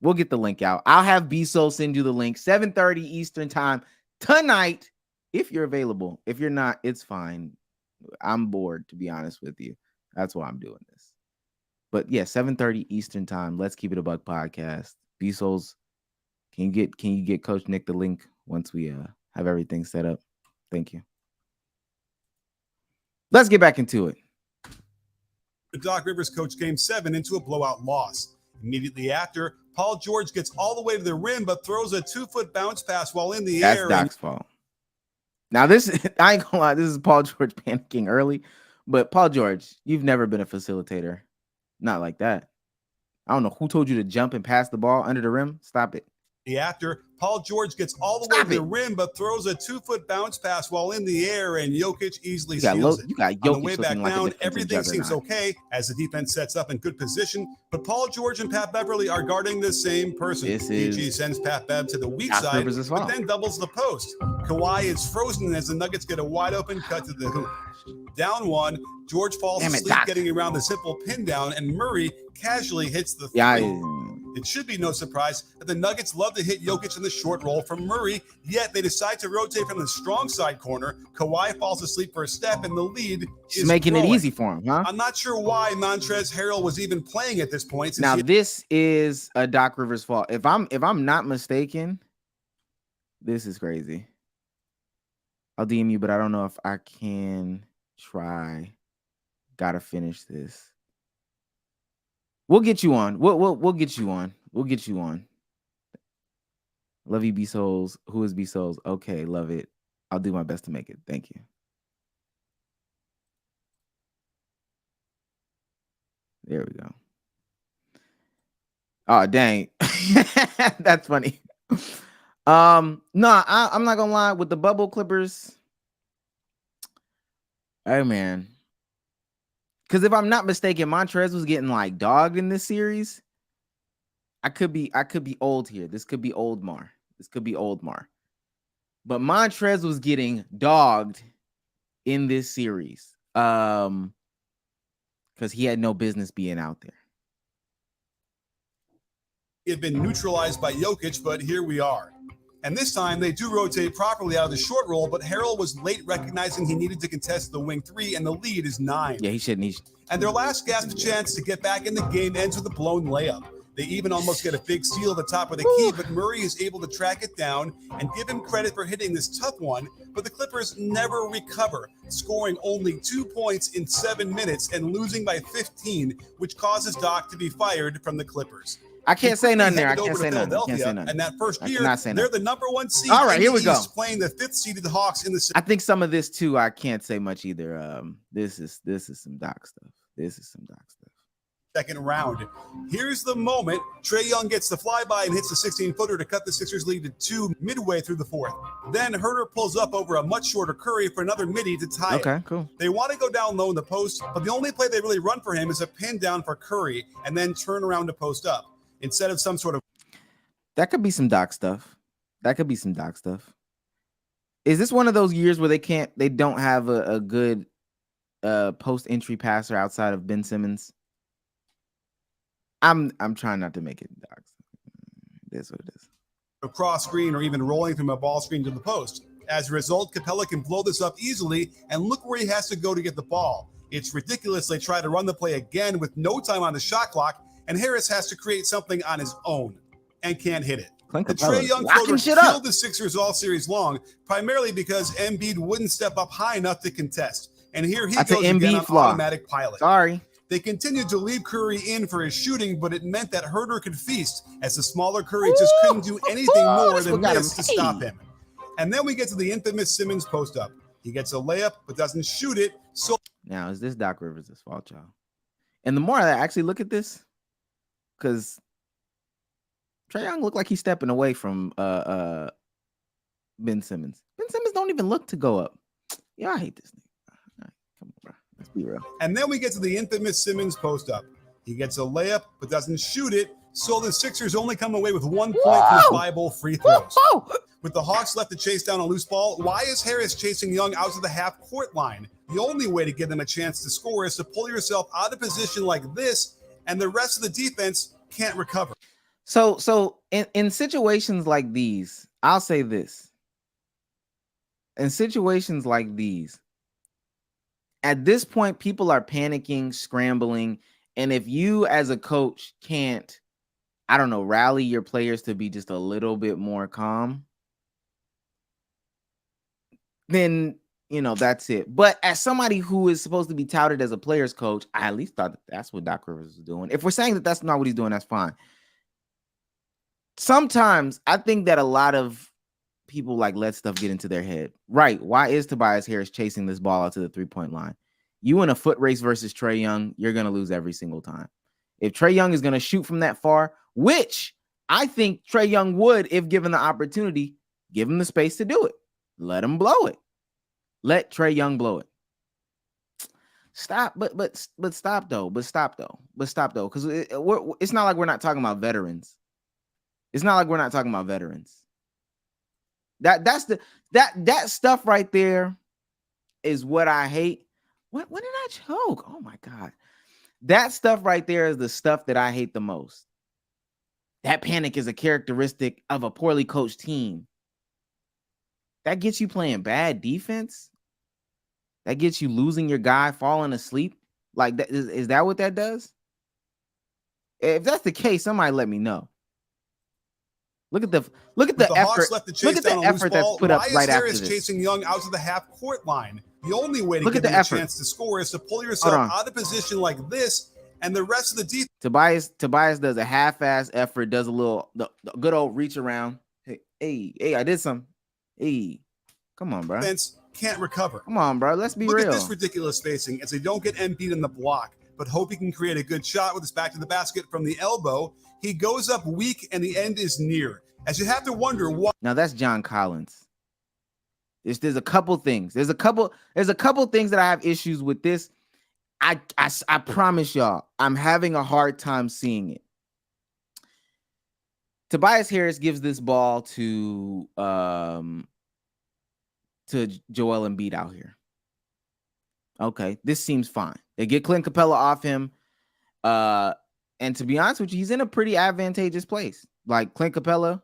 we'll get the link out. I'll have B-Souls send you the link. 7:30 Eastern time tonight, if you're available. If you're not, it's fine. I'm bored, to be honest with you. That's why I'm doing this. But yeah, 7:30 Eastern time. Let's Keep It a Buck podcast. B-Souls, can you get Coach Nick the link once we have everything set up? Thank you. Let's get back into it. Doc Rivers coached Game 7 into a blowout loss. Immediately after, Paul George gets all the way to the rim, but throws a 2-foot bounce pass while in the air. That's Doc's fault. Now, I ain't gonna lie, this is Paul George panicking early, but Paul George, you've never been a facilitator. Not like that. I don't know who told you to jump and pass the ball under the rim. Stop it. After, Paul George gets all the way to the rim, but throws a 2-foot bounce pass while in the air, and Jokic easily steals it. On the way back down, everything seems okay as the defense sets up in good position, but Paul George and Pat Beverly are guarding the same person. PG sends Pat Bev to the weak side, but then doubles the post. Kawhi is frozen as the Nuggets get a wide-open cut to the hoop. Down one, George falls asleep getting around the simple pin down, and Murray casually hits the three. It should be no surprise that the Nuggets love to hit Jokic in the short roll from Murray, yet they decide to rotate from the strong side corner. Kawhi falls asleep for a step, and the lead is making it easy for him, huh? I'm not sure why Montrezl Harrell was even playing at this point. Now, this is a Doc Rivers fault. If I'm not mistaken, this is crazy. I'll DM you, but I don't know if I can try. Gotta finish this. We'll get you on. We'll get you on. We'll get you on. Love you, B-Souls. Who is B-Souls? Okay, love it. I'll do my best to make it. Thank you. There we go. Oh, dang. That's funny. No, I'm not gonna lie. With the bubble Clippers, hey man. Because if I'm not mistaken, Montrez was getting like dogged in this series. I could be old here. This could be old Mar. This could be Oldmar. But Montrez was getting dogged in this series because he had no business being out there. He had been neutralized by Jokic, but here we are. And this time, they do rotate properly out of the short roll, but Harrell was late recognizing he needed to contest the wing 3, and the lead is 9. Yeah, he shouldn't. And their last gasp chance to get back in the game ends with a blown layup. They even almost get a big steal at the top of the key, but Murray is able to track it down and give him credit for hitting this tough one, but the Clippers never recover, scoring only 2 points in 7 minutes and losing by 15, which causes Doc to be fired from the Clippers. I can't say nothing there. I can't say nothing. And that first year, they're the number 1 seed. All right, here we go. Playing the 5th seeded Hawks in the. I think some of this too. I can't say much either. This is some Doc stuff. Second round. Here's the moment. Trae Young gets the flyby and hits the 16-footer to cut the Sixers lead to 2 midway through the 4th. Then Herter pulls up over a much shorter Curry for another midi to tie it. Okay, cool. They want to go down low in the post, but the only play they really run for him is a pin down for Curry and then turn around to post up instead of some sort of. That could be some Doc stuff. Is this one of those years where they don't have a good post entry passer outside of Ben Simmons? I'm trying not to make it Doc. It is what it is. A cross screen or even rolling from a ball screen to the post. As a result, Capella can blow this up easily, and look where he has to go to get the ball. It's ridiculous they try to run the play again with no time on the shot clock, and Harris has to create something on his own and can't hit it. The Trae Young floater killed the Sixers all series long, primarily because Embiid wouldn't step up high enough to contest. And here he goes again on automatic pilot. Sorry. They continued to leave Curry in for his shooting, but it meant that Herter could feast, as the smaller Curry just couldn't do anything more than miss to stop him. And then we get to the infamous Simmons post-up. He gets a layup, but doesn't shoot it. So now, is this Doc Rivers' fault, y'all? And the more I actually look at this, because Trae Young looked like he's stepping away from Ben Simmons. Ben Simmons don't even look to go up. Yeah, I hate this nigga. Right, come on, bro. Let's be real. And then we get to the infamous Simmons post-up. He gets a layup, but doesn't shoot it. So the Sixers only come away with 1 point from 5 ball free throws. With the Hawks left to chase down a loose ball, why is Harris chasing Young out to the half-court line? The only way to give them a chance to score is to pull yourself out of position like this, and the rest of the defense can't recover. So in situations like these, I'll say this. In situations like these, at this point, people are panicking, scrambling, and if you as a coach can't, I don't know, rally your players to be just a little bit more calm, then, that's it. But as somebody who is supposed to be touted as a player's coach, I at least thought that's what Doc Rivers was doing. If we're saying that that's not what he's doing, that's fine. Sometimes I think that a lot of people let stuff get into their head. Right. Why is Tobias Harris chasing this ball out to the 3-point line? You in a foot race versus Trae Young, you're going to lose every single time. If Trae Young is going to shoot from that far, which I think Trae Young would, if given the opportunity, give him the space to do it. Let him blow it. Let Trae Young blow it. Stop, but stop though. Because it's not like we're not talking about veterans. That stuff right there is what I hate. When did I choke? Oh my God. That stuff right there is the stuff that I hate the most. That panic is a characteristic of a poorly coached team. That gets you playing bad defense. That gets you losing your guy, falling asleep. Like that is that what that does? If that's the case, somebody let me know. Look at the effort. Look at the effort that's put up right after this. Chasing Young out to the half-court line. The only way to get a chance to score is to pull yourself out of position like this, and the rest of the defense. Tobias does a half-ass effort, does the good old reach around. Hey, I did something. Hey, come on, bro. Defense can't recover. Come on, bro. Let's be real. Look at this ridiculous spacing as they don't get Embiid in the block, but hope he can create a good shot with his back to the basket from the elbow. He goes up weak, and the end is near. As you have to wonder why. Now that's John Collins. There's a couple things. There's a couple things that I have issues with this. I promise y'all, I'm having a hard time seeing it. Tobias Harris gives this ball to Joel Embiid out here. Okay, this seems fine. They get Clint Capella off him. And to be honest with you, he's in a pretty advantageous place. Like Clint Capella,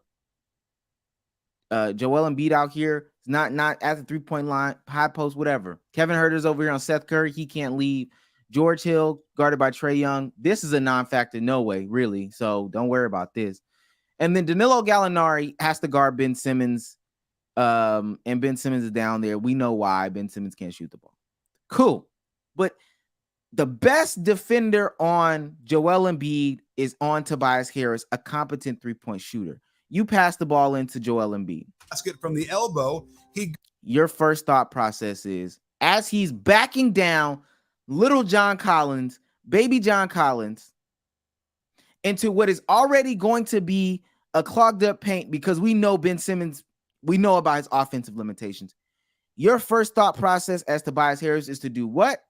Joel Embiid out here, not at the 3-point line, high post, whatever. Kevin Huerter's over here on Seth Curry. He can't leave. George Hill guarded by Trae Young. This is a non-factor, no way, really. So don't worry about this. And then Danilo Gallinari has to guard Ben Simmons. And Ben Simmons is down there. We know why. Ben Simmons can't shoot the ball. Cool. But the best defender on Joel Embiid is on Tobias Harris, a competent 3-point shooter. You pass the ball into Joel Embiid. Basket from the elbow. Your first thought process is, as he's backing down little John Collins, baby John Collins, into what is already going to be a clogged up paint, because we know Ben Simmons, we know about his offensive limitations. Your first thought process as Tobias Harris is to do what?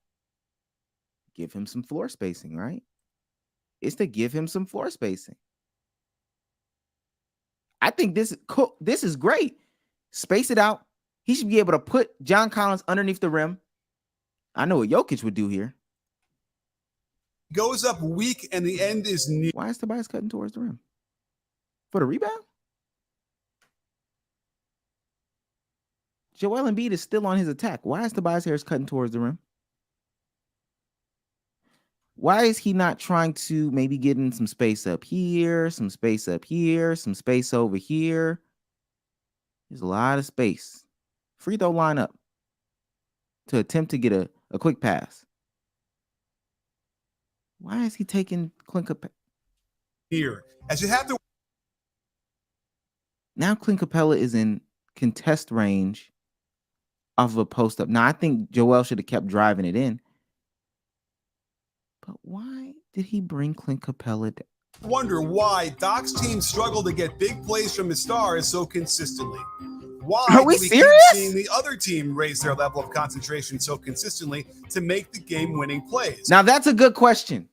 Give him some floor spacing, right? It's to give him some floor spacing. I think this is great. Space it out. He should be able to put John Collins underneath the rim. I know what Jokic would do here. Goes up weak and the end is near. Why is Tobias cutting towards the rim? For the rebound? Joel Embiid is still on his attack. Why is Tobias Harris cutting towards the rim? Why is he not trying to maybe get in some space up here, some space up here, some space over here? There's a lot of space. Free throw line up to attempt to get a quick pass. Why is he taking Clint Capella? Here, as you have to. Now Clint Capella is in contest range off of a post up. Now I think Joel should have kept driving it in. But why did he bring Clint Capella down? Wonder why Doc's team struggled to get big plays from his stars so consistently. Why are we serious? Keep seeing the other team raise their level of concentration so consistently to make the game-winning plays? Now that's a good question.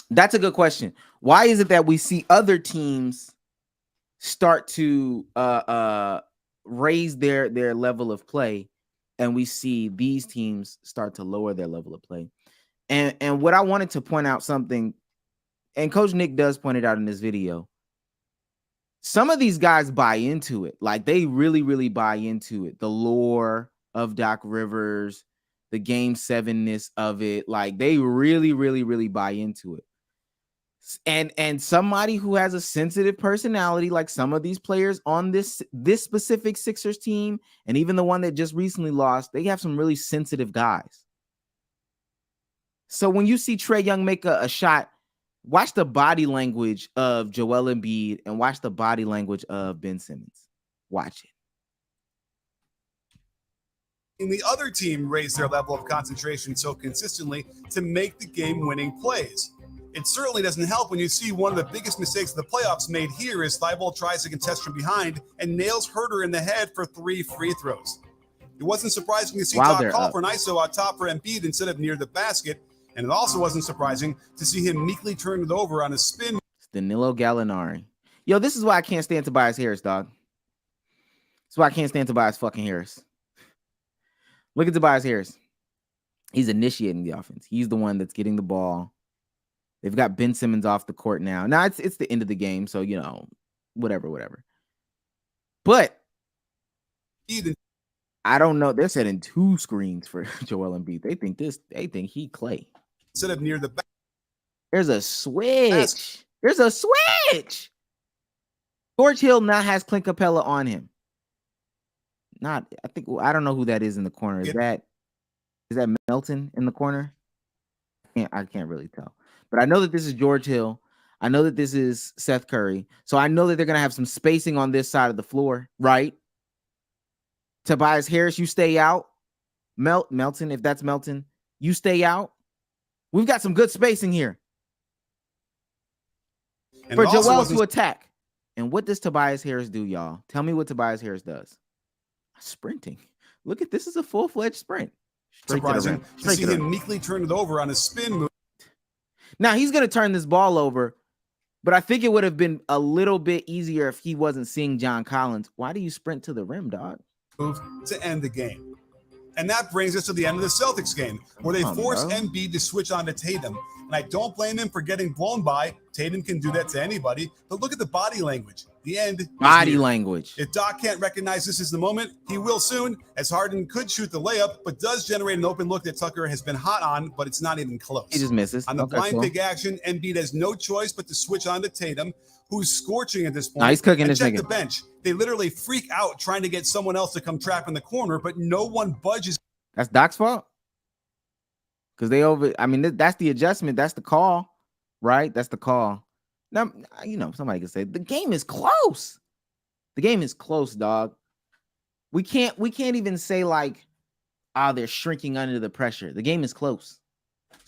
That's a good question. Why is it that we see other teams start to raise their level of play, and we see these teams start to lower their level of play? And what I wanted to point out something, and Coach Nick does point it out in this video. Some of these guys buy into it. Like, they really, really buy into it. The lore of Doc Rivers, the Game 7-ness of it. Like, they really, really, really buy into it. And somebody who has a sensitive personality, like some of these players on this specific Sixers team, and even the one that just recently lost, they have some really sensitive guys. So when you see Trae Young make a shot, watch the body language of Joel Embiid and watch the body language of Ben Simmons. Watch it. And the other team raised their level of concentration so consistently to make the game-winning plays. It certainly doesn't help when you see one of the biggest mistakes of the playoffs made here as Thibault tries to contest from behind and nails Huerter in the head for 3 free throws. It wasn't surprising to see Doc call for an ISO out top for Embiid instead of near the basket, and it also wasn't surprising to see him meekly turn it over on a spin. It's Danilo Gallinari. Yo, this is why I can't stand Tobias Harris, dog. That's why I can't stand Tobias fucking Harris. Look at Tobias Harris. He's initiating the offense. He's the one that's getting the ball. They've got Ben Simmons off the court now. Now it's the end of the game, so you know, whatever. But I don't know. They're setting 2 screens for Joel Embiid. They think he Clay. Instead of near the back. There's a switch. There's a switch. George Hill now has Clint Capella on him. I don't know who that is in the corner. Is that Melton in the corner? I can't really tell. But I know that this is George Hill. I know that this is Seth Curry. So I know that they're going to have some spacing on this side of the floor, right? Tobias Harris, you stay out. Melton, if that's Melton, you stay out. We've got some good spacing here for Joel to attack. And what does Tobias Harris do, y'all? Tell me what Tobias Harris does. Sprinting. Look at this. Is a full-fledged sprint. Surprising to see him meekly turn it over on a spin move. Now he's going to turn this ball over But I think it would have been a little bit easier if he wasn't seeing John Collins. Why do you sprint to the rim, dog? Move to end the game. And that brings us to the end of the Celtics game, where they force Embiid to switch on to Tatum. And I don't blame him for getting blown by. Tatum can do that to anybody. But look at the body language. The end. Body language. If Doc can't recognize this is the moment, he will soon, as Harden could shoot the layup, but does generate an open look that Tucker has been hot on, but it's not even close. He just misses. On the blind pick action, Embiid has no choice but to switch on to Tatum, who's scorching at this point. He's cooking this check nigga. The bench. They literally freak out trying to get someone else to come trap in the corner, but no one budges. That's Doc's fault. Because that's the adjustment. That's the call, right? That's the call. Now, somebody can say the game is close. The game is close, dog. We can't even say like, they're shrinking under the pressure. The game is close.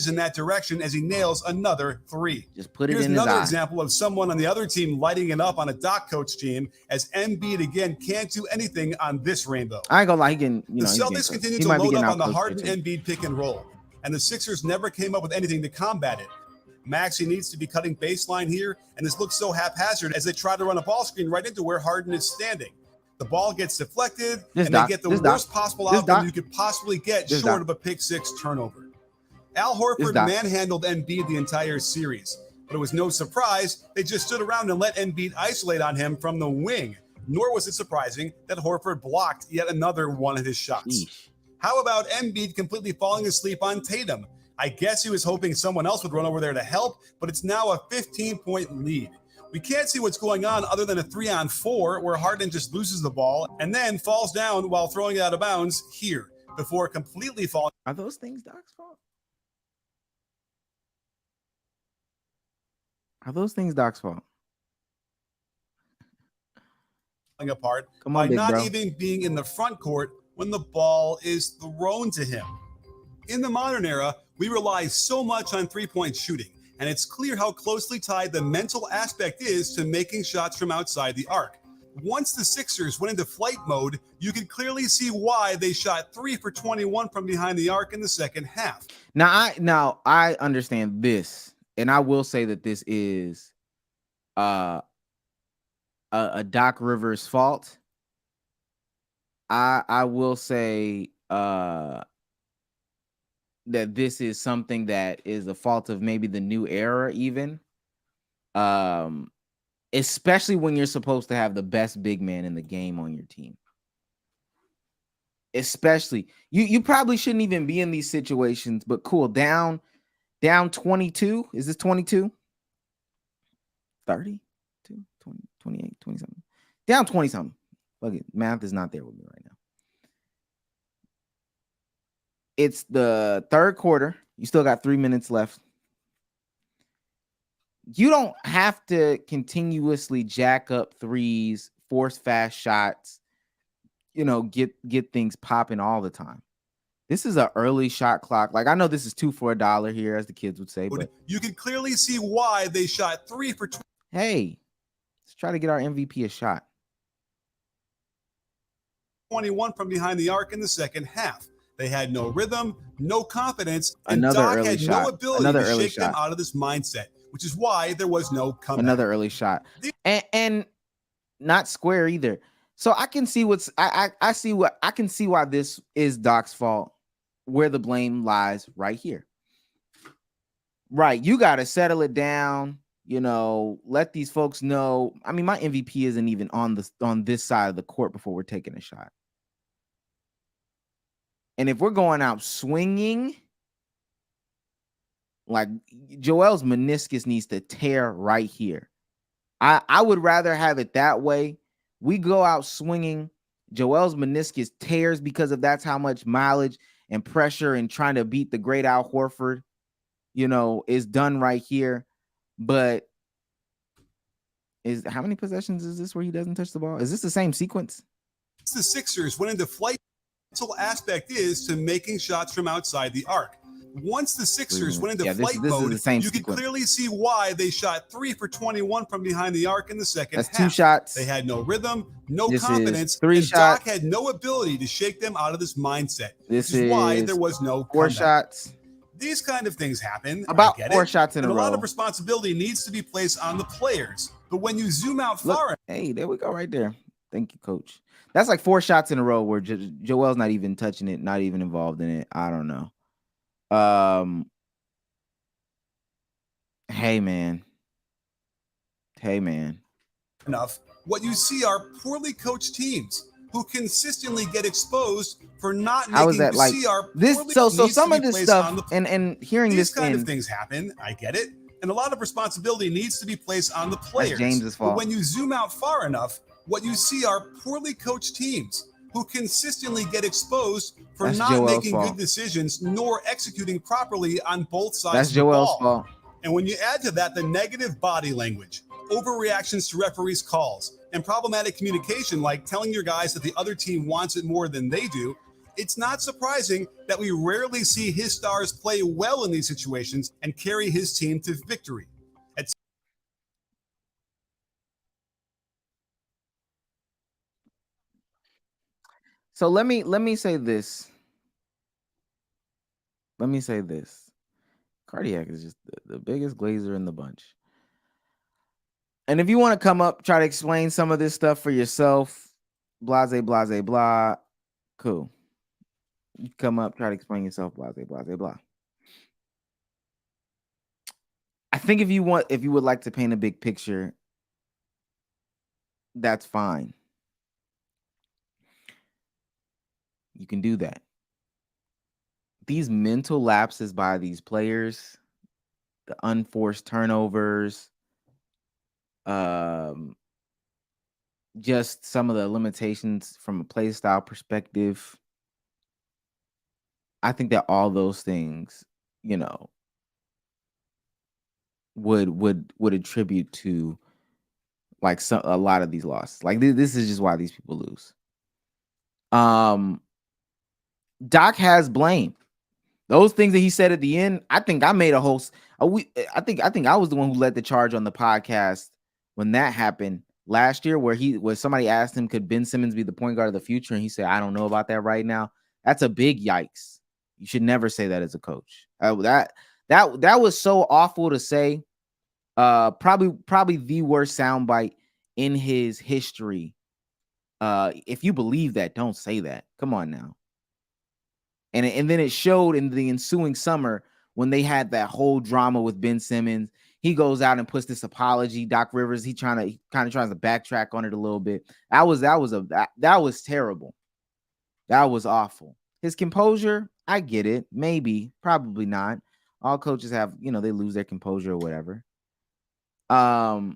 In that direction as he nails another three. Just put it Here's in his eye. another example of someone on the other team lighting it up on a Doc coach team, as Embiid again can't do anything on this rainbow. I ain't gonna lie, he can. The Celtics continue to load up on the Harden Embiid pick and roll, and the Sixers never came up with anything to combat it. Maxey needs to be cutting baseline here, and this looks so haphazard as they try to run a ball screen right into where Harden is standing. The ball gets deflected, and they get the worst possible outcome you could possibly get short of a pick six turnover. Al Horford manhandled Embiid the entire series, but it was no surprise. They just stood around and let Embiid isolate on him from the wing. Nor was it surprising that Horford blocked yet another one of his shots. Eesh. How about Embiid completely falling asleep on Tatum? I guess he was hoping someone else would run over there to help, but it's now a 15-point lead. We can't see what's going on other than a 3-on-4 where Harden just loses the ball and then falls down while throwing it out of bounds here before completely falling. Are those things Doc's fault? Are those things Doc's fault? Apart Come on, by not bro. even being in the front court when the ball is thrown to him. In the modern era, we rely so much on three-point shooting, and it's clear how closely tied the mental aspect is to making shots from outside the arc. Once the Sixers went into flight mode, you could clearly see why they shot 3 for 21 from behind the arc in the second half. Now I understand this, and I will say that this is a Doc Rivers fault. I will say that this is something that is a fault of maybe the new era even. Especially when you're supposed to have the best big man in the game on your team. Especially, you probably shouldn't even be in these situations, but cool, down 22. Is this 22? 30? 20, 28, 20 something. Down 20 something. Fuck it. Math is not there with me right now. It's the third quarter. You still got 3 minutes left. You don't have to continuously jack up threes, force fast shots, get things popping all the time. This is an early shot clock. Like, I know this is 2 for $1 here, as the kids would say, but you can clearly see why they shot 3 for 20. Hey, let's try to get our MVP a shot. 21 from behind the arc in the second half. They had no rhythm, no confidence, and Another Doc early had shot. no ability to shake them out of this mindset, which is why there was no comeback. Another early shot. And not square either. So I can see I can see why this is Doc's fault, where the blame lies right here. Right. You got to settle it down, let these folks know. I mean, my MVP isn't even on this side of the court before we're taking a shot. And if we're going out swinging, like Joel's meniscus needs to tear right here. I would rather have it that way. We go out swinging, Joel's meniscus tears because of that's how much mileage and pressure and trying to beat the great Al Horford, is done right here. But how many possessions is this where he doesn't touch the ball? Is this the same sequence? The Sixers went into flight. Aspect is to making shots from outside the arc. Once the Sixers went into flight mode, you can clearly see why they shot 3 for 21 from behind the arc in the second half. That's 2 shots. They had no rhythm, no confidence, 3 and shots. Doc had no ability to shake them out of this mindset. This is why is there was no 4 comeback. shots. These kind of things happen. About 4 shots in a row. A lot of responsibility needs to be placed on the players. But when you zoom out far, hey, there we go, right there. Thank you, coach. That's like 4 shots in a row where Joel's not even touching it, not even involved in it. I don't know. Hey, man. Enough. What you see are poorly coached teams who consistently get exposed for not making. How is that like this? So some of this stuff and hearing these kind of things happen. I get it, and a lot of responsibility needs to be placed on the players. That's James's fault. But when you zoom out far enough, what you see are poorly coached teams who consistently get exposed for not making good decisions nor executing properly on both sides. That's Joel's fault. And when you add to that the negative body language, overreactions to referees' calls, and problematic communication like telling your guys that the other team wants it more than they do, it's not surprising that we rarely see his stars play well in these situations and carry his team to victory. So let me say this. Cardiac is just the biggest glazer in the bunch. And if you want to come up, try to explain some of this stuff for yourself, blase, blah, cool. You come up, try to explain yourself, blase, blah. I think if you would like to paint a big picture, that's fine. You can do that. These mental lapses by these players, the unforced turnovers, just some of the limitations from a play style perspective. I think that all those things, would attribute to like a lot of these losses. Like this is just why these people lose. Doc has blame. Those things that he said at the end, I think I made a whole. I think I was the one who led the charge on the podcast when that happened last year, where somebody asked him, could Ben Simmons be the point guard of the future? And he said, I don't know about that right now. That's a big yikes. You should never say that as a coach. That was so awful to say. Probably the worst soundbite in his history. If you believe that, don't say that. Come on now. And then it showed in the ensuing summer when they had that whole drama with Ben Simmons. He goes out and puts this apology. Doc Rivers, he kind of tries to backtrack on it a little bit. That was terrible. That was awful. His composure, I get it. Maybe, probably not. All coaches have, they lose their composure or whatever. But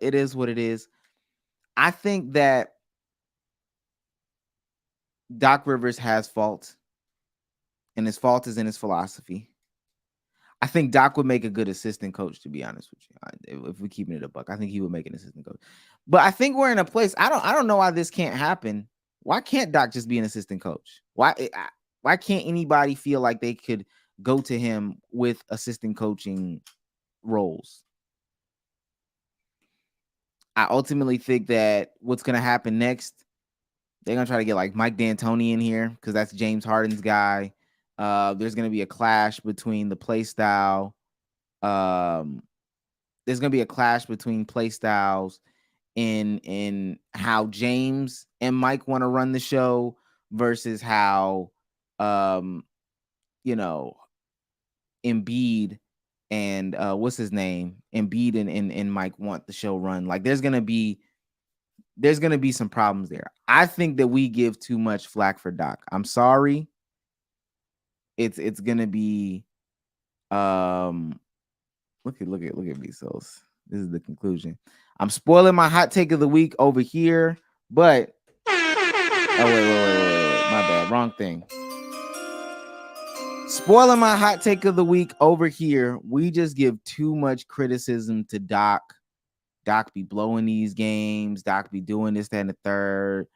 it is what it is. I think that Doc Rivers has fault, and his fault is in his philosophy. I think Doc would make a good assistant coach, to be honest with you. If we're keeping it a buck, I think he would make an assistant coach. But I think we're in a place. I don't know why this can't happen. Why can't Doc just be an assistant coach? Why can't anybody feel like they could go to him with assistant coaching roles? I ultimately think that what's going to happen next, they're going to try to get like Mike D'Antoni in here because that's James Harden's guy. There's going to be a clash between the play style. There's going to be a clash between play styles in how James and Mike want to run the show versus how, Embiid and what's his name? Embiid and Mike want the show run. Like there's gonna be some problems there. I think that we give too much flack for Doc. I'm sorry. It's gonna be look at Bezos. This is the conclusion. I'm spoiling my hot take of the week over here, but wait. My bad. Wrong thing. Spoiling my hot take of the week over here. We just give too much criticism to Doc. Doc be blowing these games. Doc be doing this, that, and the third.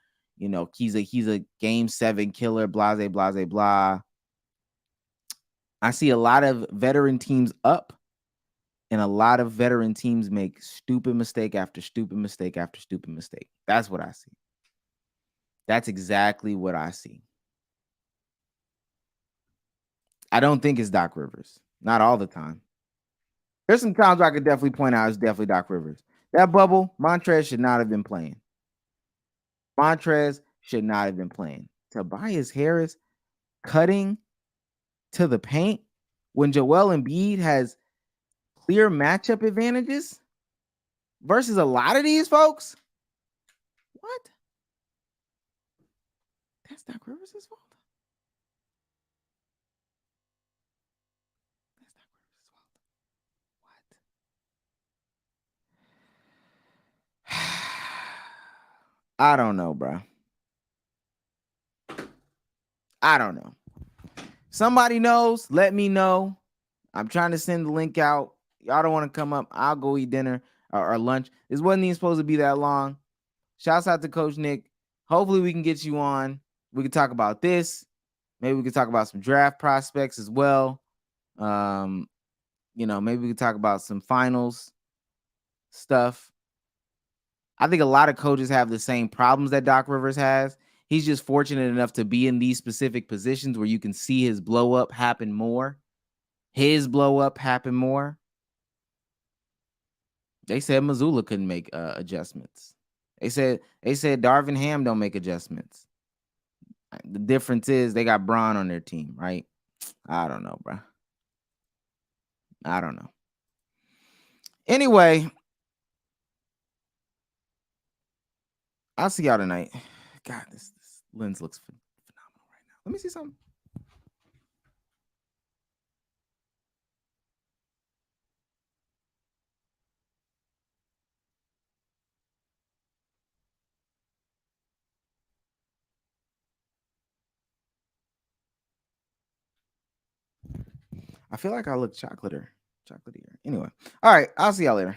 He's a game 7 killer, blase, blah. I see a lot of veteran teams up and a lot of veteran teams make stupid mistake after stupid mistake after stupid mistake. That's what I see. That's exactly what I see. I don't think it's Doc Rivers. Not all the time. There's some times where I could definitely point out it's definitely Doc Rivers. That bubble, Montrez should not have been playing. Montrez should not have been playing. Tobias Harris cutting to the paint when Joel Embiid has clear matchup advantages versus a lot of these folks. What? That's Doc Rivers' fault. That's Doc Rivers' fault. What? I don't know, bro. I don't know. Somebody knows, let me know. I'm trying to send the link out. Y'all don't want to come up, I'll go eat dinner or lunch. This wasn't even supposed to be that long. Shouts out to Coach Nick. Hopefully we can get you on. We can talk about this. Maybe we can talk about some draft prospects as well. Maybe we can talk about some finals stuff. I think a lot of coaches have the same problems that Doc Rivers has. He's just fortunate enough to be in these specific positions where you can see his blow up happen more. They said Mazzulla couldn't make adjustments. They said Darvin Ham don't make adjustments. The difference is they got Bron on their team, right? I don't know, bro. I don't know. Anyway, I'll see y'all tonight. God, this lens looks phenomenal right now. Let me see something. I feel like I look chocolatier. Anyway, all right, I'll see y'all later.